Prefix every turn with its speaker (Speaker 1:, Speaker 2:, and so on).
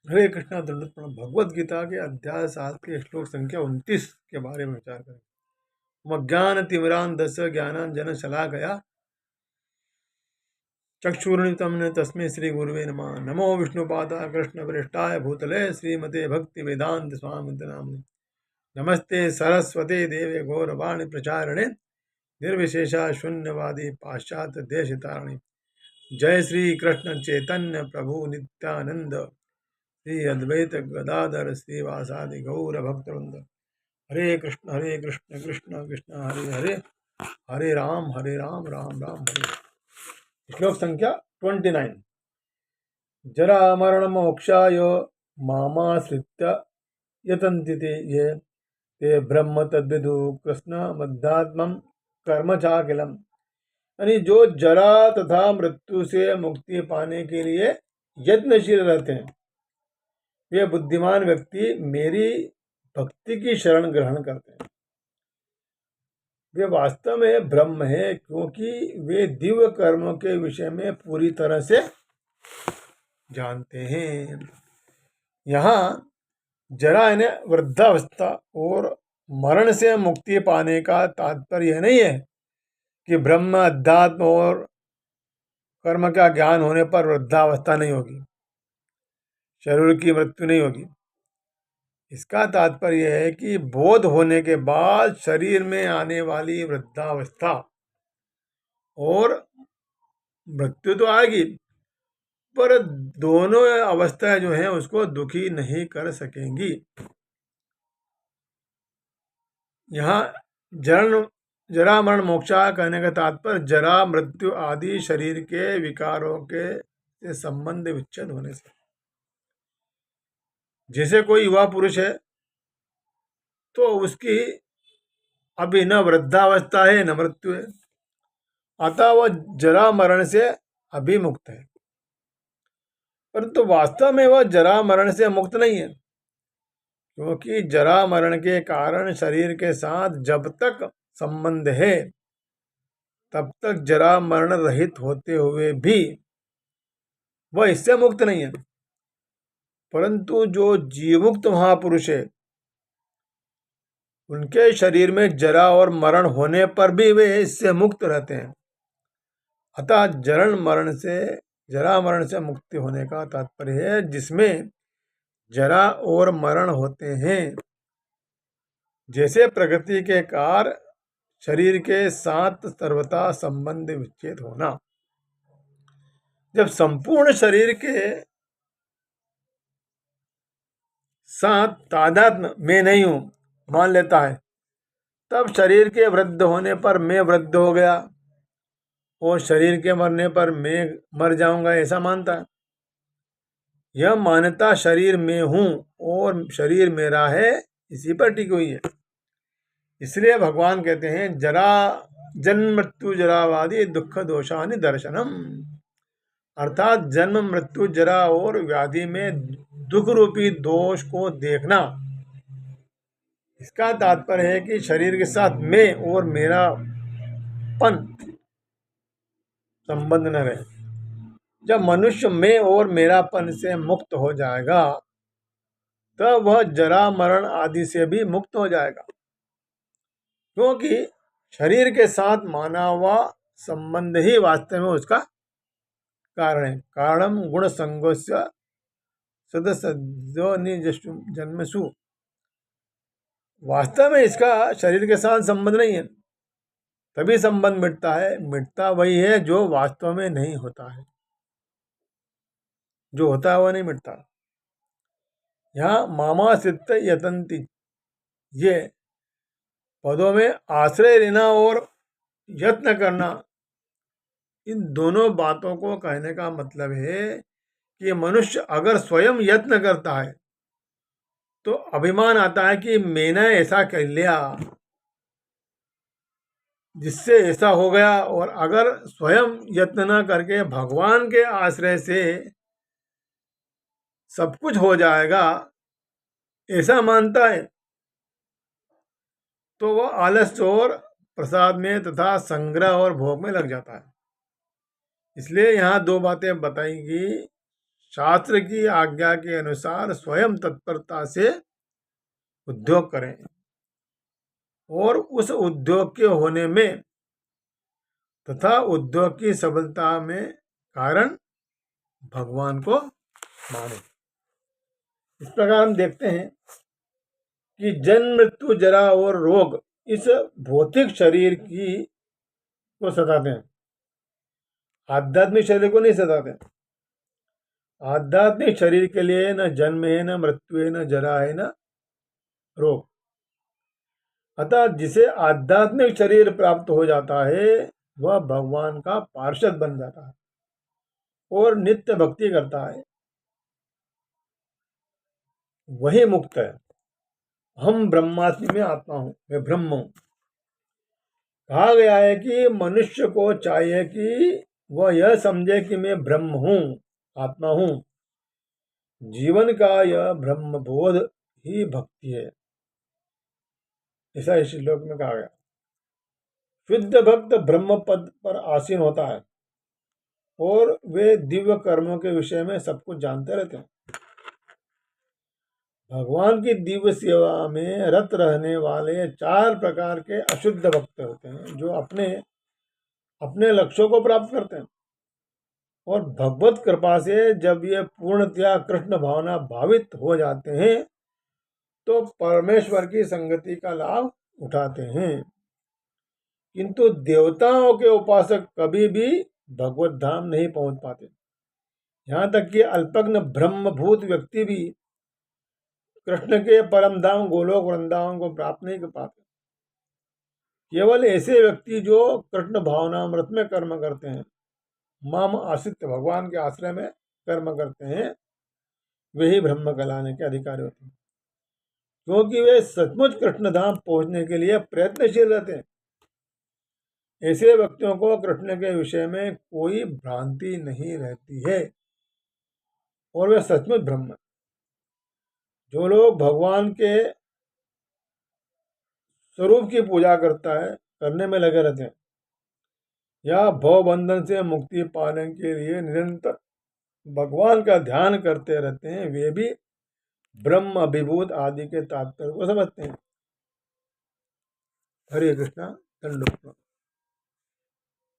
Speaker 1: हरे कृष्णा दंडोत प्रणाम। भगवद गीता के अध्याय 7 के श्लोक संख्या 29 के बारे में विचार करें। ज्ञान तिमिरान दस ज्ञानांजन शलाकया चक्षुरुन्मिलितं तस्मै श्री गुरुवे नमः। नमो विष्णुपादाय कृष्णप्रेष्ठाय भूतले श्रीमते भक्ति वेदांत स्वामिते नामिने। नमस्ते सरस्वते देवे गौरवाणी प्रचारिणे निर्विशेषा शून्यवादी पाश्चात्य देशतारिणे। जय श्री कृष्ण चैतन्य प्रभु नित्यानंद श्री अद्वैत गदाधर श्रीवासादि गौर भक्तवृंद। हरे कृष्ण कृष्ण कृष्ण हरे हरे, हरे राम राम राम हरे। श्लोक संख्या 29। जरा मरण मोक्षाय मामाश्रित्य यतन्ति ये ते ब्रह्म तद्विदु कृष्ण मध्यात्मम कर्म चाकिलम। यानी जो जरा तथा मृत्यु से मुक्ति पाने के लिए यत्नशील रहते हैं, वे बुद्धिमान व्यक्ति मेरी भक्ति की शरण ग्रहण करते हैं। वे वास्तव में ब्रह्म है, क्योंकि वे दिव्य कर्मों के विषय में पूरी तरह से जानते हैं। यहाँ जरा यानी वृद्धावस्था और मरण से मुक्ति पाने का तात्पर्य यह नहीं है कि ब्रह्म अध्यात्म और कर्म का ज्ञान होने पर वृद्धावस्था नहीं होगी, शरीर की मृत्यु नहीं होगी। इसका तात्पर्य है कि बोध होने के बाद शरीर में आने वाली वृद्धावस्था और मृत्यु तो आएगी, पर दोनों अवस्थाएं जो हैं उसको दुखी नहीं कर सकेंगी। यहाँ जरा मरण मोक्षा कहने का तात्पर्य जरा मृत्यु आदि शरीर के विकारों के से संबंध विच्छेद होने से। जैसे कोई युवा पुरुष है तो उसकी अभी न वृद्धावस्था है न मृत्यु है, अतः वह जरा मरण से अभी मुक्त है। परंतु वास्तव में वह जरा मरण से मुक्त नहीं है, क्योंकि जरा मरण के कारण शरीर के साथ जब तक संबंध है तब तक जरा मरण रहित होते हुए भी वह इससे मुक्त नहीं है। परंतु जो जीवमुक्त महापुरुष है, उनके शरीर में जरा और मरण होने पर भी वे इससे मुक्त रहते हैं। अतः जरा मरण से मुक्ति होने का तात्पर्य है जिसमें जरा और मरण होते हैं। जैसे प्रकृति के कार्य शरीर के साथ सर्वथा संबंध विच्छेद होना। जब संपूर्ण शरीर के साथ तादात्म्य में नहीं हूं मान लेता है, तब शरीर के वृद्ध होने पर मैं वृद्ध हो गया और शरीर के मरने पर मैं मर जाऊंगा ऐसा मानता है। यह मान्यता शरीर में हूं और शरीर मेरा है, इसी पर टिकी हुई है। इसलिए भगवान कहते हैं जरा जन्म मृत्यु जरावादि दुख दोषानि दर्शनम, अर्थात जन्म मृत्यु जरा और व्याधि में दुख रूपी दोष को देखना। इसका तात्पर्य है कि शरीर के साथ मैं और मेरापन संबंध न रहे। जब मनुष्य मैं और मेरापन से मुक्त हो जाएगा तब वह जरा मरण आदि से भी मुक्त हो जाएगा, क्योंकि शरीर के साथ माना हुआ संबंध ही वास्तव में उसका कारण है। कारणम गुण संगोस्य सदस्यो जन्मसु। वास्तव में इसका शरीर के साथ संबंध नहीं है, तभी संबंध मिटता है। मिटता वही है जो वास्तव में नहीं होता है, जो होता है वह नहीं मिटता। यहाँ मामाश्रित यतन्ति ये पदों में आश्रय लेना और यत्न करना, इन दोनों बातों को कहने का मतलब है कि मनुष्य अगर स्वयं यत्न करता है तो अभिमान आता है कि मैंने ऐसा कर लिया जिससे ऐसा हो गया, और अगर स्वयं यत्न न करके भगवान के आश्रय से सब कुछ हो जाएगा ऐसा मानता है, तो वह आलस्य और प्रसाद में तथा संग्रह और भोग में लग जाता है। इसलिए यहाँ दो बातें बताएंगी। शास्त्र की आज्ञा के अनुसार स्वयं तत्परता से उद्योग करें और उस उद्योग के होने में तथा उद्योग की सफलता में कारण भगवान को माने। इस प्रकार हम देखते हैं कि जन्म, मृत्यु, जरा और रोग इस भौतिक शरीर की को सताते हैं, आध्यात्मिक शरीर को नहीं सताते। आध्यात्मिक शरीर के लिए न जन्म है, न मृत्यु है, न जरा है, न रोग। अतः जिसे आध्यात्मिक शरीर प्राप्त हो जाता है वह भगवान का पार्षद बन जाता है और नित्य भक्ति करता है, वही मुक्त है। हम ब्रह्मास्मि में आत्मा हूं, मैं ब्रह्म हूं। कहा गया है कि मनुष्य को चाहिए कि वह यह समझे कि मैं ब्रह्म हूं, आत्मा हूं। जीवन का यह ब्रह्म बोध ही भक्ति है, ऐसा इस श्लोक में कहा गया। शुद्ध भक्त ब्रह्म पद पर आसीन होता है और वे दिव्य कर्मों के विषय में सब कुछ जानते रहते हैं। भगवान की दिव्य सेवा में रत रहने वाले 4 प्रकार के अशुद्ध भक्त होते हैं जो अपने अपने लक्ष्यों को प्राप्त करते हैं और भगवत कृपा से जब ये पूर्णतया कृष्ण भावना भावित हो जाते हैं तो परमेश्वर की संगति का लाभ उठाते हैं। किंतु देवताओं के उपासक कभी भी भगवत धाम नहीं पहुंच पाते। यहाँ तक कि अल्पज्ञ ब्रह्मभूत व्यक्ति भी कृष्ण के परम धाम गोलोक वृंदावन को प्राप्त नहीं कर पाते। केवल ऐसे व्यक्ति जो कृष्ण भावनामृत में कर्म करते हैं, मम आश्रित भगवान के आश्रय में कर्म करते हैं, वही ब्रह्म कहलाने के अधिकारी होते हैं, क्योंकि वे सचमुच कृष्ण धाम पहुंचने के लिए प्रयत्नशील रहते हैं। ऐसे व्यक्तियों को कृष्ण के विषय में कोई भ्रांति नहीं रहती है और वे सचमुच ब्रह्म है। जो लोग भगवान के स्वरूप की पूजा करने में लगे रहते हैं या भव बंधन से मुक्ति पाने के लिए निरंतर भगवान का ध्यान करते रहते हैं, वे भी ब्रह्म अभिभूत आदि के तात्पर्य को समझते हैं। हरे कृष्णा। दंडोत।